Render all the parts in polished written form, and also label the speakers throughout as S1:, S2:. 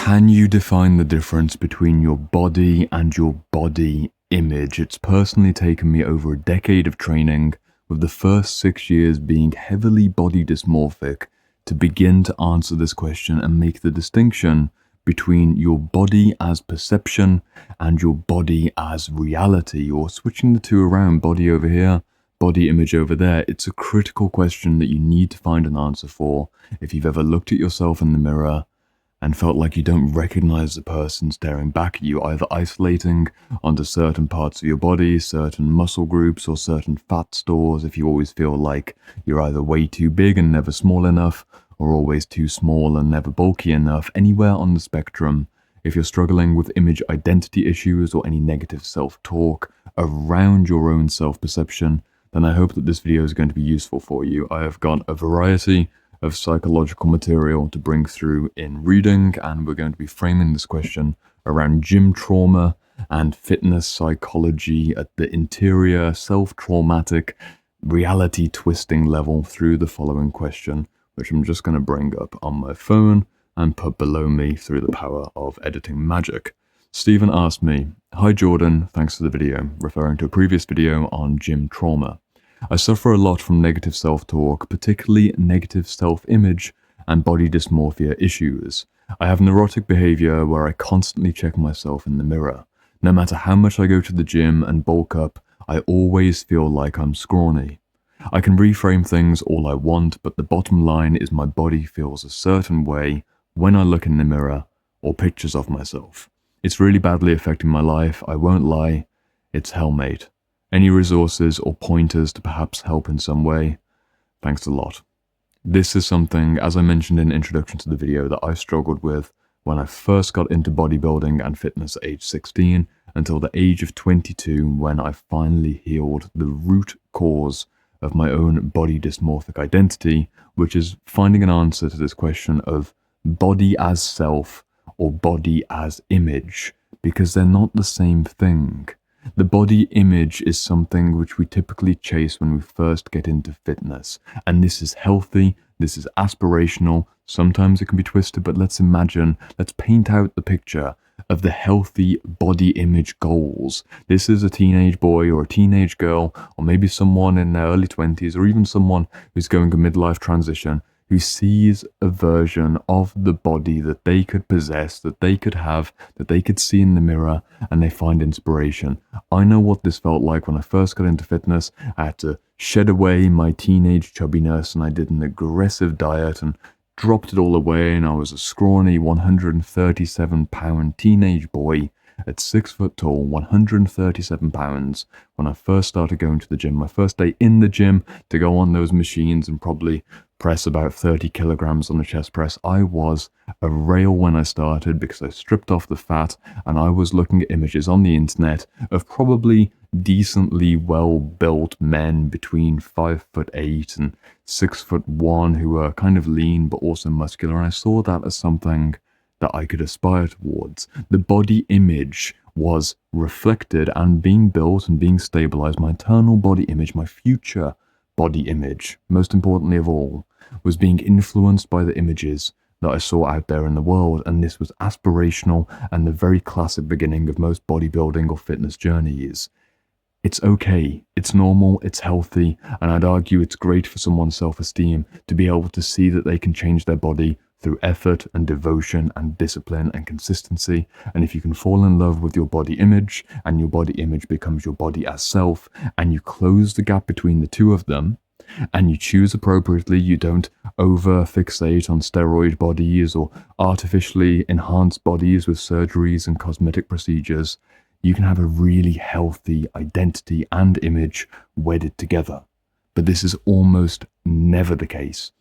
S1: Can you define the difference between your body and your body image? It's personally taken me over a decade of training, with the first 6 years being heavily body dysmorphic, to begin to answer this question and make the distinction between your body as perception and your body as reality, or switching the two around, body over here, body image over there. It's a critical question that you need to find an answer for if you've ever looked at yourself in the mirror and felt like you don't recognize the person staring back at you, either isolating onto certain parts of your body, certain muscle groups, or certain fat stores. If you always feel like you're either way too big and never small enough, or always too small and never bulky enough, anywhere on the spectrum. If you're struggling with image identity issues or any negative self-talk around your own self-perception, then I hope that this video is going to be useful for you. I have got a variety of psychological material to bring through in reading, and we're going to be framing this question around gym trauma and fitness psychology at the interior self-traumatic reality twisting level through the following question, which I'm just going to bring up on my phone and put below me through the power of editing magic. Stephen asked me, "Hi Jordan, thanks for the video," referring to a previous video on gym trauma. "I suffer a lot from negative self-talk, particularly negative self-image and body dysmorphia issues. I have neurotic behavior where I constantly check myself in the mirror. No matter how much I go to the gym and bulk up, I always feel like I'm scrawny. I can reframe things all I want, but the bottom line is my body feels a certain way when I look in the mirror or pictures of myself. It's really badly affecting my life, I won't lie. It's hell, mate. Any resources or pointers to perhaps help in some way? Thanks a lot." This is something, as I mentioned in the introduction to the video, that I struggled with when I first got into bodybuilding and fitness at age 16 until the age of 22, when I finally healed the root cause of my own body dysmorphic identity, which is finding an answer to this question of body as self or body as image, because they're not the same thing. The body image is something which we typically chase when we first get into fitness, and this is healthy, this is aspirational, sometimes it can be twisted, but let's paint out the picture of the healthy body image goals. This is a teenage boy or a teenage girl, or maybe someone in their early 20s, or even someone who's going a midlife transition, who sees a version of the body that they could possess, that they could have, that they could see in the mirror, and they find inspiration. I know what this felt like when I first got into fitness. I had to shed away my teenage chubbiness, and I did an aggressive diet and dropped it all away, and I was a scrawny 137-pound teenage boy at 6 foot tall, 137 pounds, when I first started going to the gym. My first day in the gym to go on those machines and probably press about 30 kilograms on a chest press. I was a rail when I started because I stripped off the fat, and I was looking at images on the internet of probably decently well-built men between 5'8" and 6'1" who were kind of lean but also muscular, and I saw that as something that I could aspire towards. The body image was reflected and being built and being stabilized. My internal body image, my future body image, most importantly of all, was being influenced by the images that I saw out there in the world, and this was aspirational and the very classic beginning of most bodybuilding or fitness journeys. It's okay, it's normal, it's healthy, and I'd argue it's great for someone's self-esteem to be able to see that they can change their body through effort and devotion and discipline and consistency. And if you can fall in love with your body image, and your body image becomes your body as self, and you close the gap between the two of them, and you choose appropriately, you don't over-fixate on steroid bodies or artificially enhanced bodies with surgeries and cosmetic procedures, you can have a really healthy identity and image wedded together. But this is almost never the case.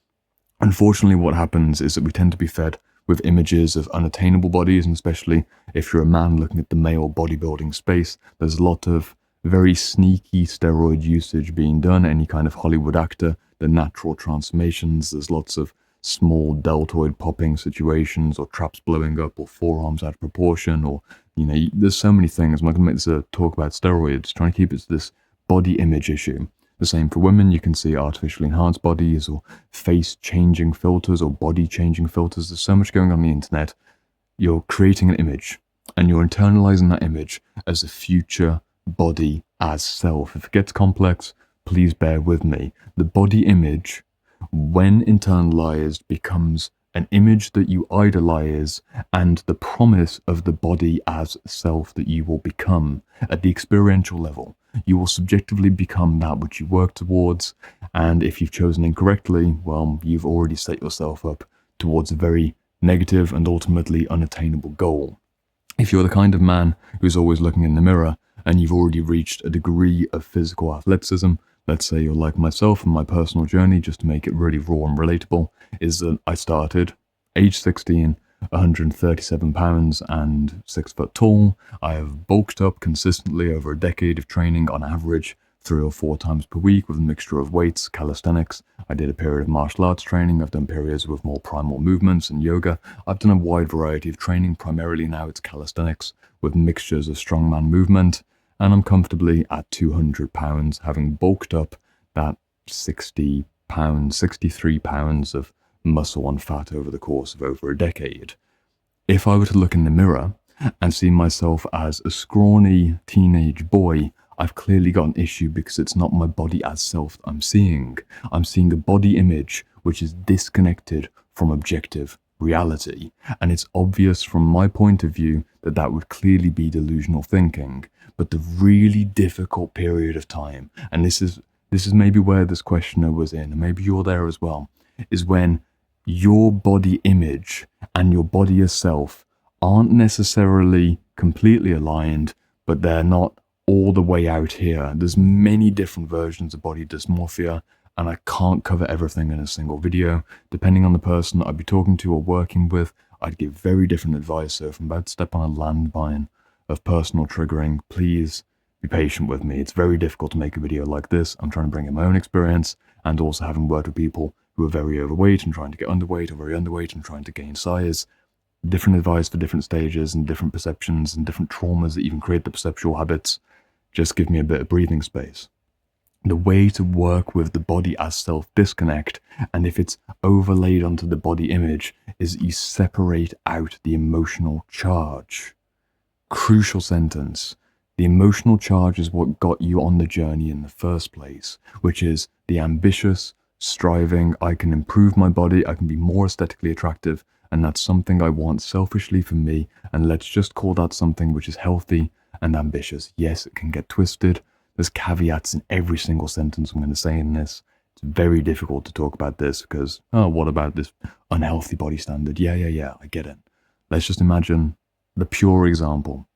S1: Unfortunately, what happens is that we tend to be fed with images of unattainable bodies, and especially if you're a man looking at the male bodybuilding space, there's a lot of very sneaky steroid usage being done. Any kind of Hollywood actor, the natural transformations, there's lots of small deltoid popping situations, or traps blowing up, or forearms out of proportion, or, there's so many things. I'm not going to make this a talk about steroids, trying to keep it to this body image issue. The same for women. You can see artificially enhanced bodies, or face changing filters, or body changing filters. There's so much going on the internet. You're creating an image and you're internalizing that image as a future body as self. If it gets complex, please bear with me. The body image, when internalized, becomes an image that you idolize and the promise of the body as self that you will become at the experiential level. You will subjectively become that which you work towards, and if you've chosen incorrectly, well, you've already set yourself up towards a very negative and ultimately unattainable goal. If you're the kind of man who's always looking in the mirror and you've already reached a degree of physical athleticism, let's say you're like myself, and my personal journey, just to make it really raw and relatable, is that I started age 16, 137 pounds and 6 foot tall. I have bulked up consistently over a decade of training, on average 3 or 4 times per week, with a mixture of weights, calisthenics. I did a period of martial arts training. I've done periods with more primal movements and yoga. I've done a wide variety of training. Primarily now it's calisthenics with mixtures of strongman movement. And I'm comfortably at 200 pounds, having bulked up that 60 pounds, 63 pounds of muscle and fat over the course of over a decade. If I were to look in the mirror and see myself as a scrawny teenage boy, I've clearly got an issue, because it's not my body as self I'm seeing. I'm seeing a body image which is disconnected from objective reality. And it's obvious from my point of view that that would clearly be delusional thinking. But the really difficult period of time, and this is maybe where this questioner was in, and maybe you're there as well, is when your body image and your body yourself aren't necessarily completely aligned, but they're not all the way out here. There's many different versions of body dysmorphia, and I can't cover everything in a single video. Depending on the person I'd be talking to or working with, I'd give very different advice. So if I'm about to step on a landmine of personal triggering, please be patient with me. It's very difficult to make a video like this. I'm trying to bring in my own experience, and also having worked with people who are very overweight and trying to get underweight, or very underweight and trying to gain size. Different advice for different stages and different perceptions and different traumas that even create the perceptual habits. Just give me a bit of breathing space. The way to work with the body as self disconnect, and if it's overlaid onto the body image, is that you separate out the emotional charge. Crucial sentence. The emotional charge is what got you on the journey in the first place, which is the ambitious, striving, I can improve my body, I can be more aesthetically attractive, and that's something I want selfishly for me, and let's just call that something which is healthy and ambitious. Yes, it can get twisted. There's caveats in every single sentence I'm going to say in this. It's very difficult to talk about this because, oh, what about this unhealthy body standard? Yeah, I get it. Let's just imagine the pure example.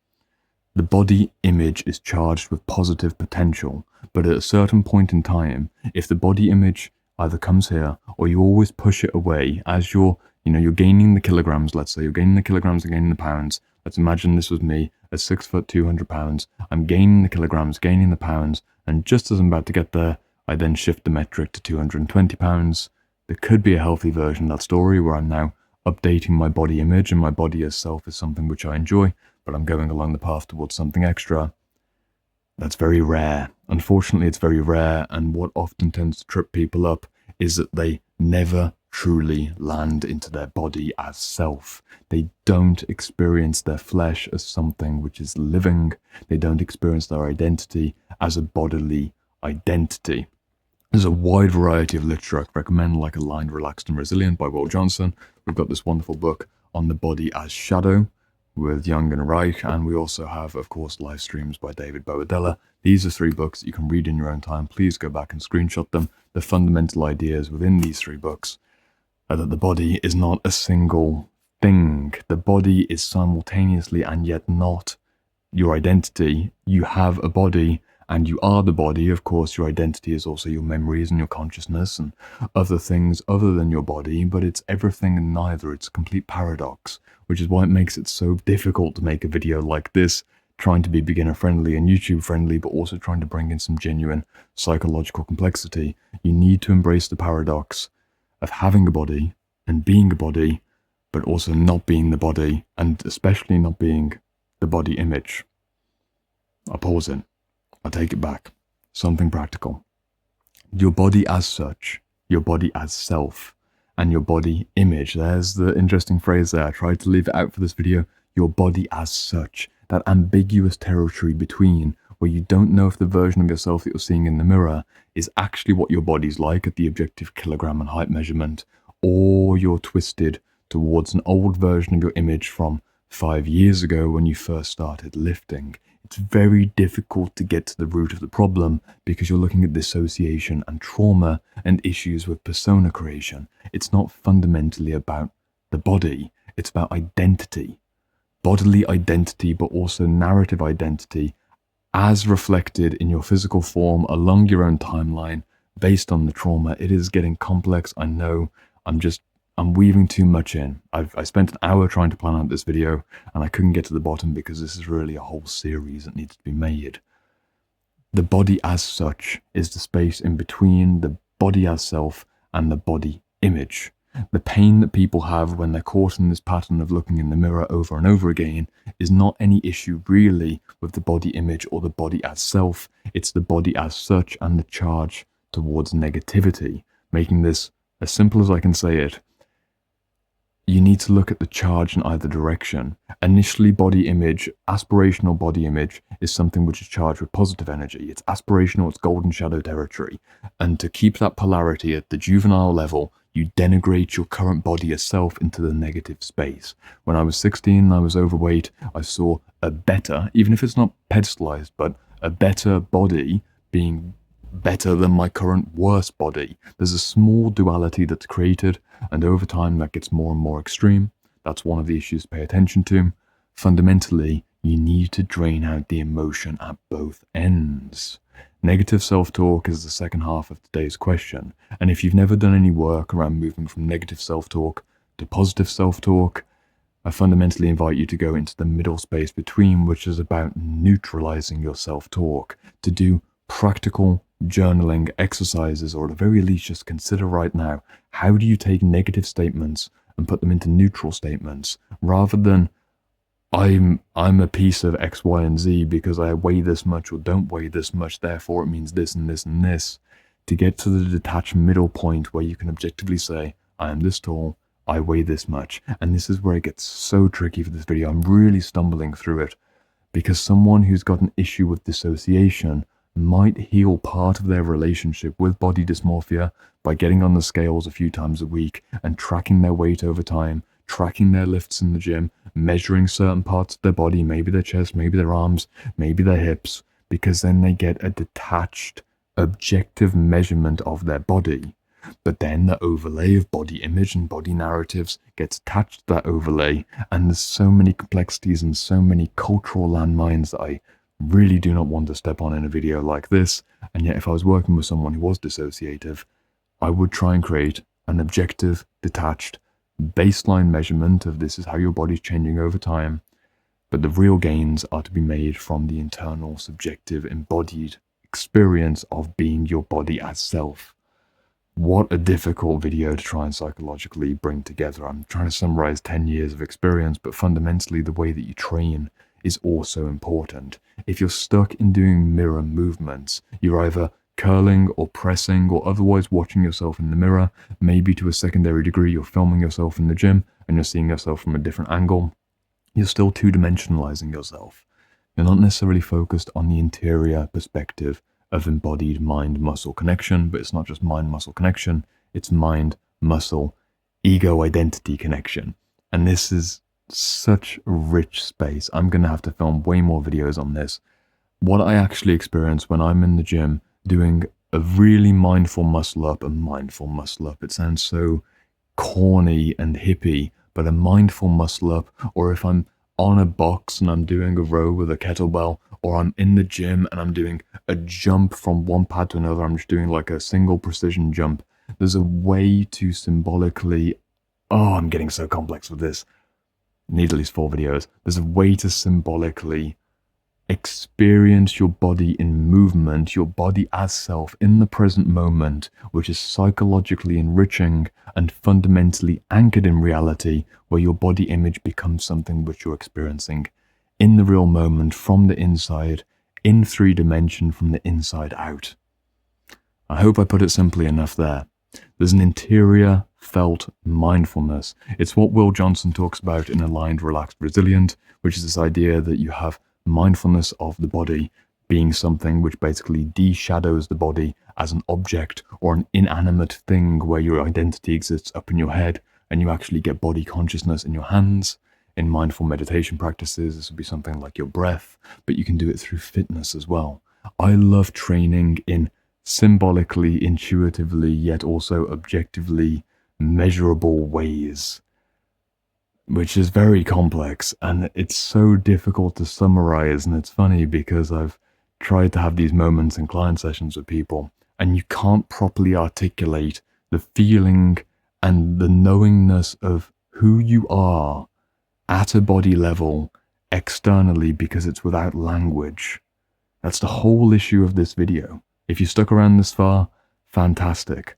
S1: The body image is charged with positive potential, but at a certain point in time, if the body image either comes here or you always push it away as you're gaining the kilograms, let's say you're gaining the kilograms and gaining the pounds. Let's imagine this was me at 6 foot, 200 pounds. I'm gaining the kilograms, gaining the pounds, and just as I'm about to get there, I then shift the metric to 220 pounds. There could be a healthy version of that story where I'm now updating my body image and my body as self is something which I enjoy, but I'm going along the path towards something extra. That's very rare. Unfortunately, it's very rare, and what often tends to trip people up is that they never truly land into their body as self. They don't experience their flesh as something which is living. They don't experience their identity as a bodily identity. There's a wide variety of literature I could recommend, like Aligned, Relaxed and Resilient by Will Johnson. We've got this wonderful book on the body as shadow with Young and Reich, and we also have, of course, Live Streams by David Boadella. These are 3 books that you can read in your own time. Please go back and screenshot them. The fundamental ideas within these 3 books are that the body is not a single thing. The body is simultaneously and yet not your identity. You have a body and you are the body. Of course, your identity is also your memories and your consciousness and other things other than your body, but it's everything and neither. It's a complete paradox, which is why it makes it so difficult to make a video like this, trying to be beginner friendly and YouTube friendly, but also trying to bring in some genuine psychological complexity. You need to embrace the paradox of having a body and being a body, but also not being the body, and especially not being the body image. I'll pause it. I'll take it back. Something practical. Your body as such, your body as self, and your body image. There's the interesting phrase there. I tried to leave it out for this video. Your body as such. That ambiguous territory between where you don't know if the version of yourself that you're seeing in the mirror is actually what your body's like at the objective kilogram and height measurement, or you're twisted towards an old version of your image from 5 years ago when you first started lifting. It's very difficult to get to the root of the problem because you're looking at dissociation and trauma and issues with persona creation. It's not fundamentally about the body, it's about identity. Bodily identity, but also narrative identity as reflected in your physical form along your own timeline based on the trauma. It is getting complex. I know. I'm weaving too much in. I spent an hour trying to plan out this video and I couldn't get to the bottom because this is really a whole series that needs to be made. The body as such is the space in between the body as self and the body image. The pain that people have when they're caught in this pattern of looking in the mirror over and over again is not any issue really with the body image or the body as self. It's the body as such and the charge towards negativity. Making this as simple as I can say it, you need to look at the charge in either direction. Initially, body image, aspirational body image, is something which is charged with positive energy. It's aspirational, it's golden shadow territory. And to keep that polarity at the juvenile level, you denigrate your current body as self into the negative space. When I was 16 and I was overweight, I saw a better, even if it's not pedestalized, but a better body being better than my current worse body. There's a small duality that's created, and over time that gets more and more extreme. That's one of the issues to pay attention to. Fundamentally, you need to drain out the emotion at both ends. Negative self-talk is the second half of today's question, and if you've never done any work around moving from negative self-talk to positive self-talk, I fundamentally invite you to go into the middle space between, which is about neutralizing your self-talk, to do practical journaling exercises, or at the very least just consider right now, how do you take negative statements and put them into neutral statements, rather than I'm a piece of X, Y, and Z because I weigh this much or don't weigh this much, therefore it means this and this and this, to get to the detached middle point where you can objectively say, I am this tall, I weigh this much. And this is where it gets so tricky for this video. I'm really stumbling through it because someone who's got an issue with dissociation might heal part of their relationship with body dysmorphia by getting on the scales a few times a week and tracking their weight over time, tracking their lifts in the gym, measuring certain parts of their body, maybe their chest, maybe their arms, maybe their hips, because then they get a detached, objective measurement of their body. But then the overlay of body image and body narratives gets attached to that overlay, and there's so many complexities and so many cultural landmines that I really do not want to step on in a video like this. And yet if I was working with someone who was dissociative, I would try and create an objective, detached, baseline measurement of this is how your body's changing over time. But the real gains are to be made from the internal, subjective, embodied experience of being your body as self. What a difficult video to try and psychologically bring together. I'm trying to summarize 10 years of experience, but fundamentally the way that you train is also important. If you're stuck in doing mirror movements, you're either curling or pressing or otherwise watching yourself in the mirror. Maybe to a secondary degree you're filming yourself in the gym and you're seeing yourself from a different angle. You're still two-dimensionalizing yourself. You're not necessarily focused on the interior perspective of embodied mind-muscle connection, but it's not just mind-muscle connection, it's mind-muscle ego-identity connection. And this is such a rich space. I'm going to have to film way more videos on this. What I actually experience when I'm in the gym doing a really mindful muscle up, it sounds so corny and hippie, but a mindful muscle up, or if I'm on a box and I'm doing a row with a kettlebell, or I'm in the gym and I'm doing a jump from one pad to another, I'm just doing like a single precision jump. There's a way to symbolically, I'm getting so complex with this. Need at least 4 videos. There's a way to symbolically experience your body in movement, your body as self in the present moment, which is psychologically enriching and fundamentally anchored in reality, where your body image becomes something which you're experiencing in the real moment, from the inside, in 3 dimension, from the inside out. I hope I put it simply enough there. There's an interior felt mindfulness. It's what Will Johnson talks about in Aligned, Relaxed, Resilient, which is this idea that you have mindfulness of the body being something which basically de-shadows the body as an object or an inanimate thing where your identity exists up in your head and you actually get body consciousness in your hands. In mindful meditation practices, this would be something like your breath, but you can do it through fitness as well. I love training in symbolically, intuitively, yet also objectively measurable ways, which is very complex, and it's so difficult to summarize. And it's funny because I've tried to have these moments in client sessions with people, and you can't properly articulate the feeling and the knowingness of who you are at a body level externally because it's without language. That's the whole issue of this video. If you stuck around this far, fantastic.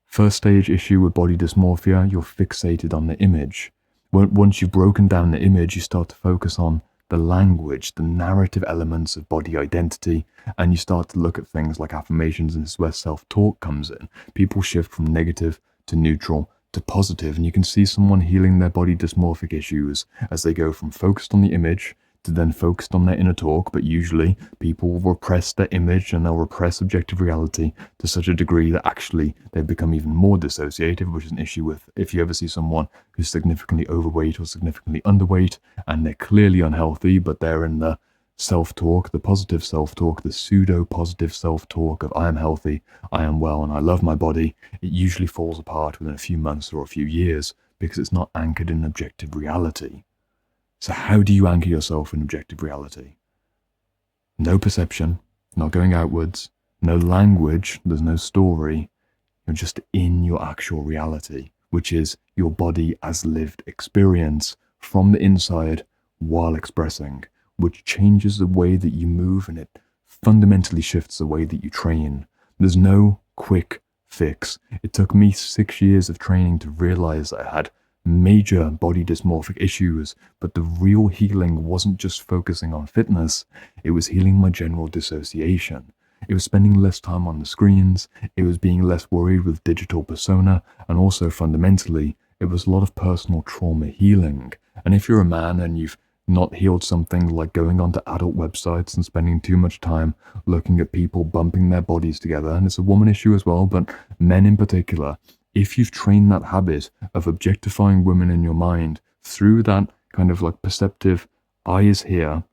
S1: First stage issue with body dysmorphia, you're fixated on the image. Once you've broken down the image, you start to focus on the language, the narrative elements of body identity, and you start to look at things like affirmations, and this is where self-talk comes in. People shift from negative to neutral to positive, and you can see someone healing their body dysmorphic issues as they go from focused on the image to then focused on their inner talk. But usually people will repress their image and they'll repress objective reality to such a degree that actually they become even more dissociative, which is an issue with if you ever see someone who's significantly overweight or significantly underweight and they're clearly unhealthy, but they're in the self-talk, the positive self-talk, the pseudo-positive self-talk of I am healthy, I am well, and I love my body. It usually falls apart within a few months or a few years because it's not anchored in objective reality. So how do you anchor yourself in objective reality? No perception, not going outwards, no language, there's no story. You're just in your actual reality, which is your body as lived experience from the inside while expressing, which changes the way that you move, and it fundamentally shifts the way that you train. There's no quick fix. It took me 6 years of training to realize that I had major body dysmorphic issues, but the real healing wasn't just focusing on fitness, it was healing my general dissociation. It was spending less time on the screens, it was being less worried with digital persona, and also fundamentally, it was a lot of personal trauma healing. And if you're a man and you've not healed something like going onto adult websites and spending too much time looking at people bumping their bodies together, and it's a woman issue as well, but men in particular, if you've trained that habit of objectifying women in your mind through that kind of like perceptive eyes here,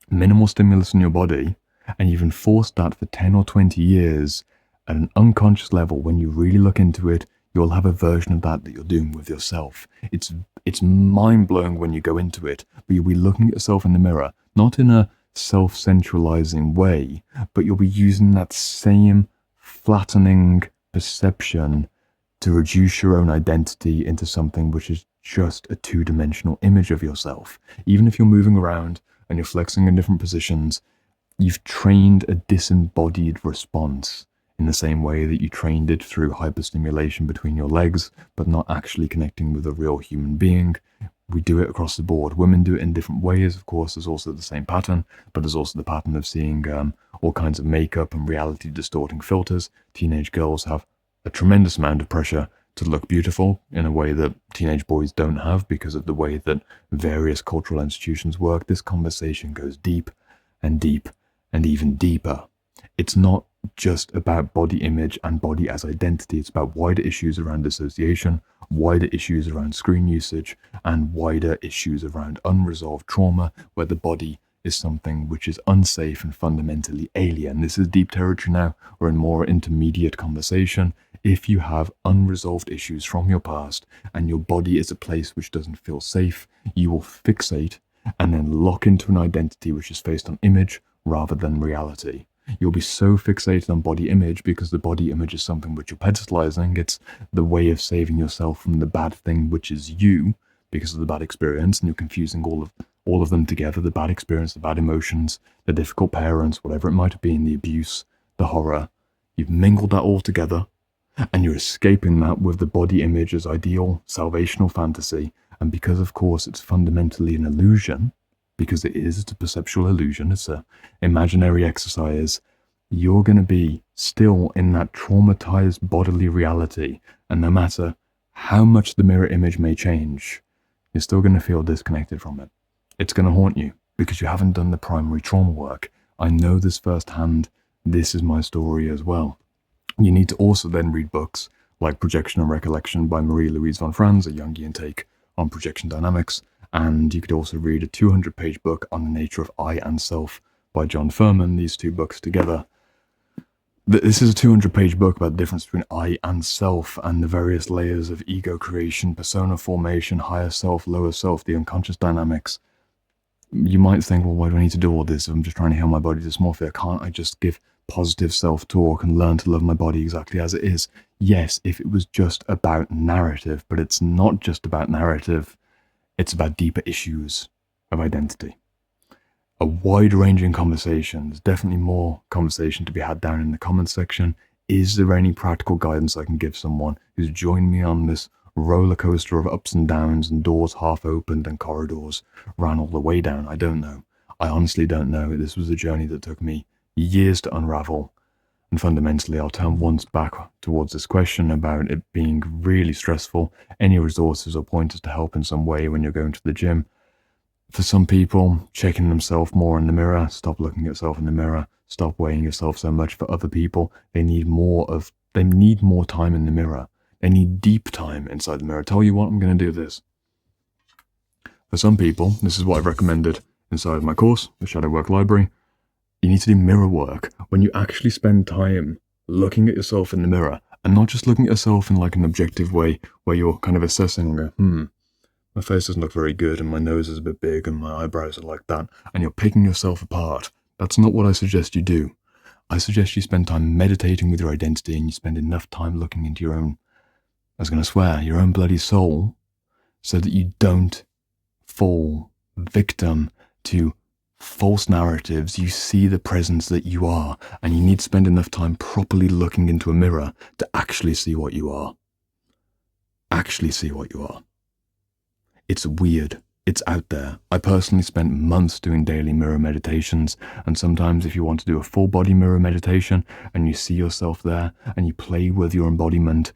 S1: minimal stimulus in your body, and you've enforced that for 10 or 20 years at an unconscious level, when you really look into it, you'll have a version of that you're doing with yourself. It's mind-blowing when you go into it, but you'll be looking at yourself in the mirror, not in a self-centralizing way, but you'll be using that same flattening perception to reduce your own identity into something which is just a two-dimensional image of yourself. Even if you're moving around and you're flexing in different positions, you've trained a disembodied response in the same way that you trained it through hyperstimulation between your legs, but not actually connecting with a real human being. We do it across the board. Women do it in different ways, of course. There's also the same pattern, but there's also the pattern of seeing all kinds of makeup and reality distorting filters. Teenage girls have a tremendous amount of pressure to look beautiful in a way that teenage boys don't have because of the way that various cultural institutions work. This conversation goes deep and deep and even deeper. It's not just about body image and body as identity. It's about wider issues around dissociation, wider issues around screen usage, and wider issues around unresolved trauma, where the body is something which is unsafe and fundamentally alien. This is deep territory now. We're in more intermediate conversation. If you have unresolved issues from your past and your body is a place which doesn't feel safe, you will fixate and then lock into an identity which is based on image rather than reality. You'll be so fixated on body image because the body image is something which you're pedestalizing. It's the way of saving yourself from the bad thing, which is you, because of the bad experience, and you're confusing all of them together, the bad experience, the bad emotions, the difficult parents, whatever it might have been, the abuse, the horror. You've mingled that all together, and you're escaping that with the body image as ideal, salvational fantasy. And because, of course, it's fundamentally an illusion, because it's a perceptual illusion, it's an imaginary exercise, you're going to be still in that traumatized bodily reality. And no matter how much the mirror image may change, you're still going to feel disconnected from it. It's going to haunt you because you haven't done the primary trauma work. I know this firsthand. This is my story as well. You need to also then read books like Projection and Recollection by Marie-Louise von Franz, a Jungian take on projection dynamics. And you could also read a 200-page book on the nature of I and self by John Furman. These two books together. This is a 200-page book about the difference between I and self and the various layers of ego creation, persona formation, higher self, lower self, the unconscious dynamics. You might think, well, why do I need to do all this if I'm just trying to heal my body dysmorphia? Can't I just give positive self-talk and learn to love my body exactly as it is? Yes, if it was just about narrative, but it's not just about narrative. It's about deeper issues of identity. A wide-ranging conversation. There's definitely more conversation to be had down in the comments section. Is there any practical guidance I can give someone who's joined me on this roller coaster of ups and downs and doors half opened and corridors ran all the way down? I don't know. I honestly don't know. This was a journey that took me years to unravel. And fundamentally, I'll turn once back towards this question about it being really stressful. Any resources or pointers to help in some way when you're going to the gym. For some people, checking themselves more in the mirror, stop looking at yourself in the mirror, stop weighing yourself so much. For other people, they need more time in the mirror. They need deep time inside the mirror. Tell you what, I'm going to do this. For some people, this is what I've recommended inside my course, the Shadow Work Library. You need to do mirror work when you actually spend time looking at yourself in the mirror and not just looking at yourself in like an objective way where you're kind of assessing and go, my face doesn't look very good and my nose is a bit big and my eyebrows are like that, and you're picking yourself apart. That's not what I suggest you do. I suggest you spend time meditating with your identity and you spend enough time looking into your own, I was going to swear, your own bloody soul, so that you don't fall victim to false narratives. You see the presence that you are, and you need to spend enough time properly looking into a mirror to actually see what you are. Actually see what you are. It's weird. It's out there. I personally spent months doing daily mirror meditations, and sometimes if you want to do a full body mirror meditation and you see yourself there and you play with your embodiment,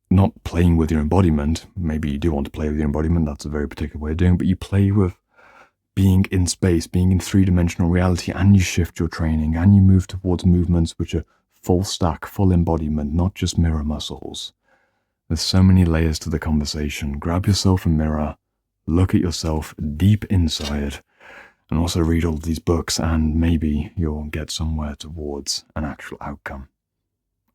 S1: not playing with your embodiment, maybe you do want to play with your embodiment, that's a very particular way of doing it, but you play with being in space, being in three-dimensional reality, and you shift your training and you move towards movements which are full stack, full embodiment, not just mirror muscles. There's so many layers to the conversation. Grab yourself a mirror, look at yourself deep inside, and also read all of these books, and maybe you'll get somewhere towards an actual outcome.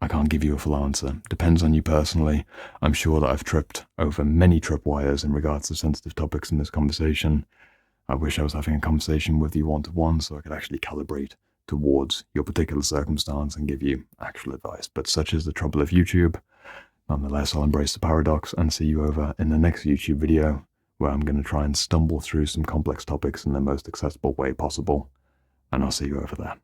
S1: I can't give you a full answer. Depends on you personally. I'm sure that I've tripped over many tripwires in regards to sensitive topics in this conversation. I wish I was having a conversation with you one-to-one so I could actually calibrate towards your particular circumstance and give you actual advice. But such is the trouble of YouTube. Nonetheless, I'll embrace the paradox and see you over in the next YouTube video, where I'm going to try and stumble through some complex topics in the most accessible way possible. And I'll see you over there.